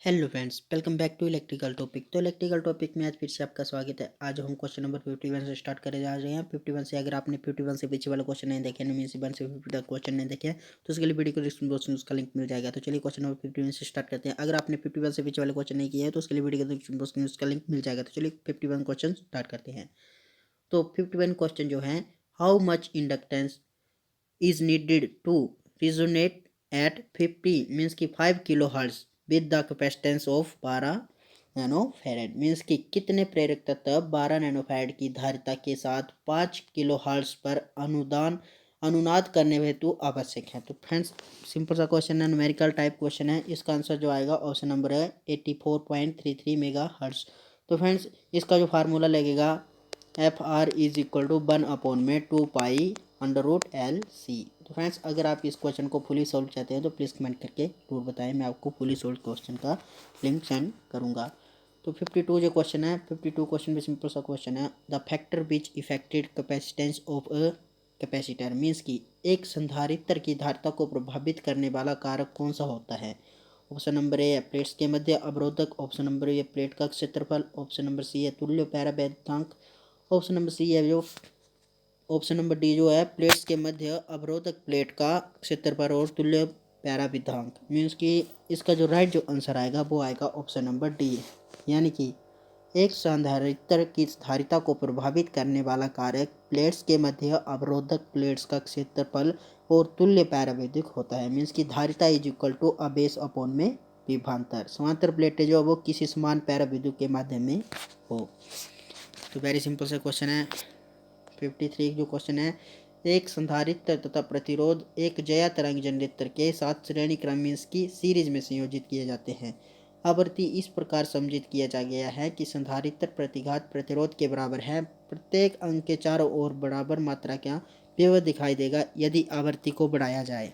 Hello friends, welcome back to electrical topic. तो electrical topic में आज फिर से आपका स्वागत है। आज हम क्वेश्चन नंबर 51 से स्टार्ट करे जा रहे हैं। 51 से अगर आपने 51 से पीछे वाला क्वेश्चन नहीं देखे, मीन से 1 से 50 तक क्वेश्चन नहीं देखे तो उसके लिए वीडियो को डिस्क्रिप्शन बॉक्स में उसका लिंक मिल जाएगा। तो चलिए क्वेश्चन नंबर 51 से स्टार्ट करते हैं। अगर आपने 51 से पीछे वाले क्वेश्चन नहीं किए हैं तो उसके लिए वीडियो को डिस्क्रिप्शन बॉक्स में उसका लिंक मिल जाएगा। तो चलिए 51 क्वेश्चन स्टार्ट करते हैं। तो 51 क्वेश्चन जो है, how much inductance is needed to resonate at 50 means कि 5 kilo hertz with the capacitance of 12 nanofarad means कि कितने प्रेरक तत्व 12 नैनोफैरड की धारिता के साथ 5 किलो हर्ट्ज पर अनुनाद करने हेतु आवश्यक है। तो फ्रेंड्स, सिंपल सा क्वेश्चन है, न्यूमेरिकल टाइप क्वेश्चन है। इसका आंसर जो आएगा ऑप्शन नंबर है 84.33 मेगा हर्ट्ज। तो फ्रेंड्स, इसका जो फार्मूला लगेगा F R is equal to 1/2 pi √L C। तो फ्रेंड्स, अगर आप इस क्वेश्चन को फुली सोल्व चाहते हैं तो प्लीज़ कमेंट करके जरूर बताएं, मैं आपको फुली सोल्व क्वेश्चन का लिंक सेंड करूंगा। तो 52 जो क्वेश्चन है, 52 क्वेश्चन भी सिंपल सा क्वेश्चन है। The factor which affected capacitance of a capacitor means की एक संधारित्र की धारिता को प्रभावित करने वाला कारक कौन सा होता है। ऑप्शन नंबर ए है प्लेट्स के मध्य अवरोधक, ऑप्शन नंबर ए प्लेट का क्षेत्रफल, ऑप्शन नंबर सी है तुल्य पैरावैद्यांक, ऑप्शन नंबर सी है जो ऑप्शन नंबर डी जो है प्लेट्स के मध्य अवरोधक प्लेट का क्षेत्रफल और तुल्य पैराविधांक। मीन्स कि इसका जो राइट जो आंसर आएगा वो आएगा ऑप्शन नंबर डी, यानी कि एक संधारित्र की धारिता को प्रभावित करने वाला कारक प्लेट्स के मध्य अवरोधक प्लेट्स का क्षेत्रफल और तुल्य पैरावैद्युत होता है। मीन्स कि धारिता is equal to a base upon में विभवांतर। समांतर प्लेटें जो वो किसी समान पैरावैद्युत के माध्यम में हो। तो वेरी सिंपल से क्वेश्चन है। 53 जो क्वेश्चन है, एक संधारित्र तथा प्रतिरोध एक ज्या तरंग जनरेटर के साथ श्रेणी क्रम मीन्स की सीरीज में संयोजित किए जाते हैं। आवृत्ति इस प्रकार समझित किया जा गया है कि संधारित्र प्रतिघात प्रतिरोध के बराबर है। प्रत्येक अंक के चारों ओर बराबर मात्रा का विभव दिखाई देगा यदि आवृत्ति को बढ़ाया जाए।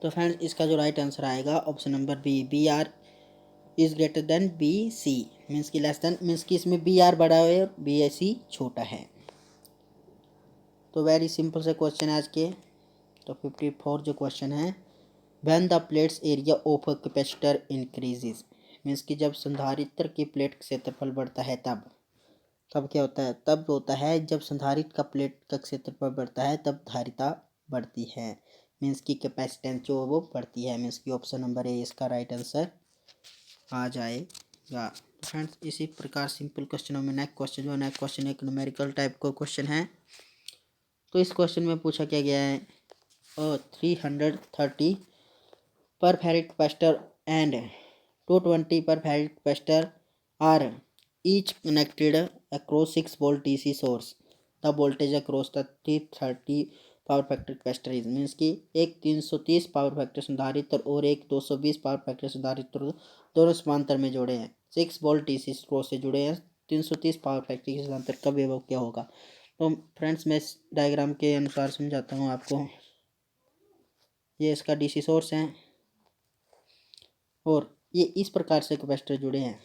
तो फ्रेंड्स, इसका जो राइट आंसर आएगा option number B R is greater than B C. Means की लेस देन, मीन्स की इसमें बी आर बड़ा है और बी सी छोटा है। तो वेरी सिंपल से क्वेश्चन है आज के। तो 54 जो क्वेश्चन है, when the plates area of a capacitor increases means कि जब संधारित्र की प्लेट क्षेत्रफल बढ़ता है तब क्या होता है, तब होता है जब संधारित्र का प्लेट का क्षेत्रफल बढ़ता है तब धारिता बढ़ती है। मीन्स की कैपेसिटेंस जो वो बढ़ती है। मीन्स की ऑप्शन नंबर ए इसका राइट आंसर आ जाएगा। फ्रेंड्स, इसी प्रकार सिंपल क्वेश्चनों में नेक्स्ट क्वेश्चन जो है, नेक्स्ट क्वेश्चन एक न्यूमेरिकल टाइप का क्वेश्चन है। तो इस क्वेश्चन में पूछा क्या गया है, 330 पर फैरेड कैपेसिटर एंड 220 पर farad capacitor are each connected across 6 volt DC source. The voltage across the 330 power factor capacitor is means की एक 330 पावर फैक्टर संधारित्र और एक 220 पावर फैक्टर संधारित्र दोनों समांतर में जोड़े हैं, 6 वोल्ट डीसी सोर्स से जुड़े हैं। 330 पावर फैक्टर के समांतर का विभव क्या होगा। तो फ्रेंड्स, मैं इस डायग्राम के अनुसार समझाता हूँ आपको। ये इसका डीसी सोर्स है और ये इस प्रकार से कैपेसिटर जुड़े हैं।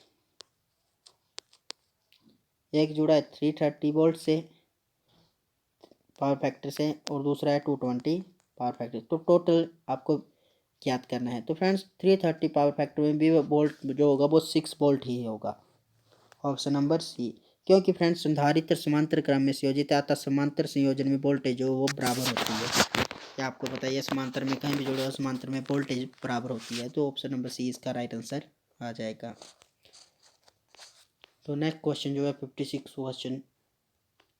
एक जुड़ा है 330 वोल्ट से पावर फैक्टर से और दूसरा है 220 पावर फैक्टर। तो टोटल आपको ज्ञात करना है। तो फ्रेंड्स, 330 पावर फैक्टर में भी वोल्ट जो होगा वो 6 वोल्ट ही होगा। ऑप्शन नंबर सी, क्योंकि फ्रेंड्स संधारित्र समांतर क्रम में संयोजित है अतः समांतर संयोजन में वोल्टेज जो वो बराबर होती है। क्या आपको पता है, समांतर में कहीं भी जोड़े हो समांतर में वोल्टेज बराबर होती है। तो ऑप्शन नंबर सी इसका राइट आंसर आ जाएगा। तो नेक्स्ट क्वेश्चन जो है 56 क्वेश्चन,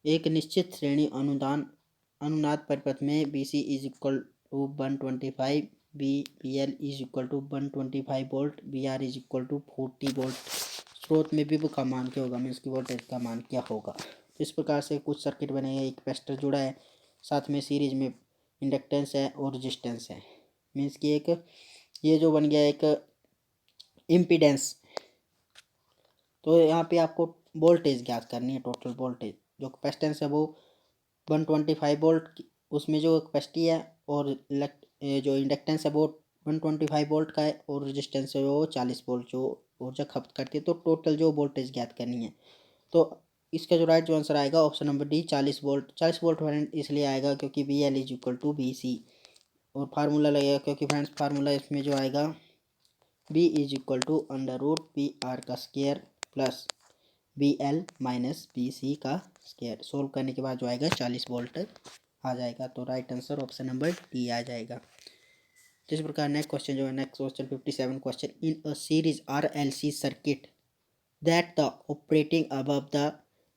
एक निश्चित श्रेणी अनुनाद परिपथ में B C is equal to 125, B L is equal to 125 volt, B R is equal to 40 volt. स्रोत में विभव का मान क्या होगा, मीन्स की वोल्टेज का मान क्या होगा। तो इस प्रकार से कुछ सर्किट बनेगा। एक कैपेसिटर जुड़ा है, साथ में सीरीज में इंडक्टेंस है और रेजिस्टेंस है। मीन्स की एक ये जो बन गया एक इम्पीडेंस। तो यहाँ पे आपको वोल्टेज ज्ञात करनी है, टोटल वोल्टेज। जो कैपेसिटेंस है वो 125 वोल्ट, उसमें जो कैपेसिटी है, और जो इंडक्टेंस है वो 125 वोल्ट का है, और रेजिस्टेंस है वो 40 वोल्ट जो ऊर्जा खपत करती है। तो टोटल जो वोल्टेज ज्ञात करनी है। तो इसका जो राइट जो आंसर आएगा option number D 40 volt. 40 volt current इसलिए आएगा क्योंकि V L is equal to V C. और फार्मूला लगेगा क्योंकि फ्रेंड्स फार्मूला इसमें जो आएगा V is equal to under root P R का square plus V L minus V C का स्क्वायर। सोल्व करने के बाद जो आएगा 40 वोल्ट आ जाएगा। तो right answer option number D आ जाएगा। जिस प्रकार नेक्स्ट क्वेश्चन जो है, next question 57 question, in a series R L C circuit that the operating above the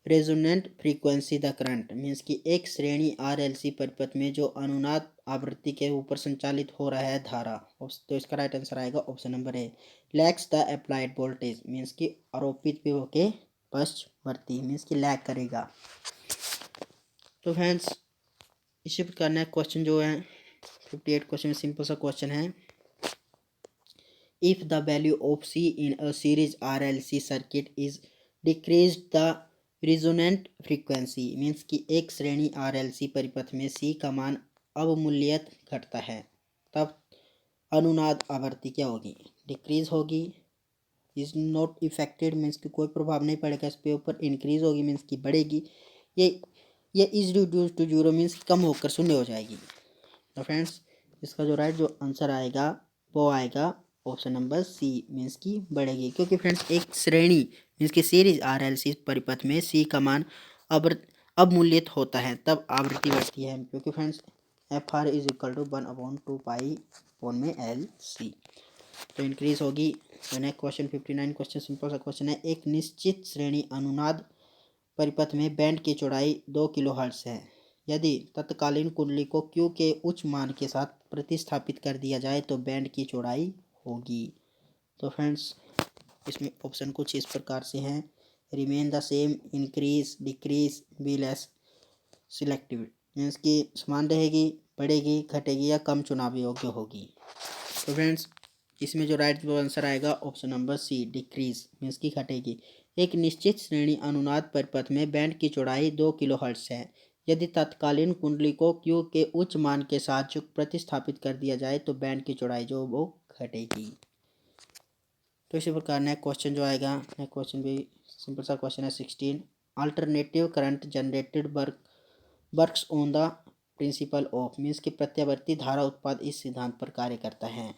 resonant frequency the current, means कि एक श्रेणी आर एल सी परिपथ में जो अनुनाद आवृत्ति के ऊपर संचालित हो रहा है धारा, तो इसका राइट आंसर आएगा option number A. Lakhs the applied voltage, means कि आरोपित विभव के पश्चवर्ती, मीन्स कि लैग करेगा। तो फ्रेंड्स इसी प्रकार नेक्स्ट क्वेश्चन जो है 58 क्वेश्चन में सिंपल सा क्वेश्चन है, if the value of C in a series R L C circuit is decrease the resonant frequency, means कि एक श्रेणी आर एल सी परिपथ में सी का मान अवमूल्यत घटता है, तब अनुनाद आवृत्ति क्या होगी, डिक्रीज होगी, इज नॉट इफेक्टेड मीन्स कि कोई प्रभाव नहीं पड़ेगा इस पे ऊपर, इंक्रीज होगी मीन्स कि बढ़ेगी, ये is reduce to zero means कम होकर शून्य हो जाएगी। तो फ्रेंड्स इसका जो राइट जो आंसर आएगा वो आएगा ऑप्शन नंबर सी, मीन्स की बढ़ेगी। क्योंकि फ्रेंड्स एक श्रेणी मीन्स की सीरीज आर एल सी परिपथ में सी का मान अवमूल्यित होता है तब आवृत्ति बढ़ती है। क्योंकि friends F R is equal to 1/2 pi में एल सी, तो इंक्रीज होगी। तो नेक्स्ट क्वेश्चन 59 क्वेश्चन सिंपल सा क्वेश्चन है, एक निश्चित श्रेणी अनुनाद परिपथ में बैंड की चौड़ाई 2 किलोहर्ट्ज है, यदि तत्कालीन कुंडली को क्यू के उच्च मान के साथ प्रतिस्थापित कर दिया जाए तो बैंड की चौड़ाई होगी। तो फ्रेंड्स इसमें ऑप्शन कुछ इस प्रकार से हैं, remain the same, increase, decrease, be less selective, means की समान रहेगी, बढ़ेगी, घटेगी या कम चुनाव योग्य होगी। तो फ्रेंड्स इसमें जो राइट आंसर आएगा option number C, decrease means की घटेगी। एक निश्चित श्रेणी अनुनाद परिपथ में बैंड की चौड़ाई 2 किलोहर्ट्ज है, यदि तत्कालीन कुंडली को क्यू के उच्च मान के साथ प्रतिस्थापित कर दिया जाए तो बैंड की चौड़ाई जो वो घटेगी। तो इसी प्रकार नेक्स्ट क्वेश्चन जो आएगा, नेक्स्ट क्वेश्चन भी सिंपल सा क्वेश्चन है 16, alternative current generated works on the principle of, means की प्रत्यावर्ती धारा उत्पाद इस सिद्धांत पर कार्य करता है,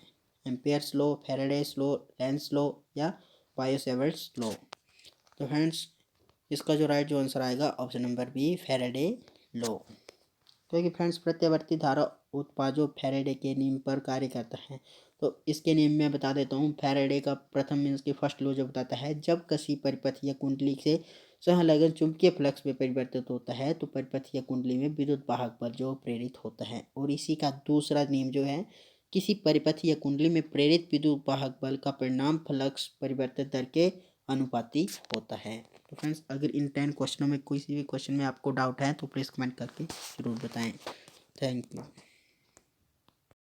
Ampere's law, Faraday's law, Lenz law या बायो-सेवर्ट्स लॉ। तो फ्रेंड्स इसका जो राइट जो आंसर आएगा option number B, Faraday law. क्योंकि फ्रेंड्स प्रत्यावर्ती धारा उत्पाद जो फैराडे के नियम पर कार्य करता है, तो इसके नियम में बता देता हूँ। फैराडे का प्रथम मीन्स की फर्स्ट लॉ जो बताता है, जब किसी परिपथ या कुंडली से संलग्न चुंबकीय फ्लक्स में परिवर्तित होता है तो परिपथ या कुंडली में विद्युत वाहक बल जो प्रेरित होता है। और इसी का दूसरा नियम जो है, किसी परिपथ या कुंडली में प्रेरित विद्युत वाहक बल का परिणाम फ्लक्स परिवर्तित दर के अनुपाती होता है। तो फ्रेंड्स अगर इन 10 क्वेश्चनों में कोई भी क्वेश्चन में आपको डाउट है तो प्लीज़ कमेंट करके ज़रूर बताएं। Thank you.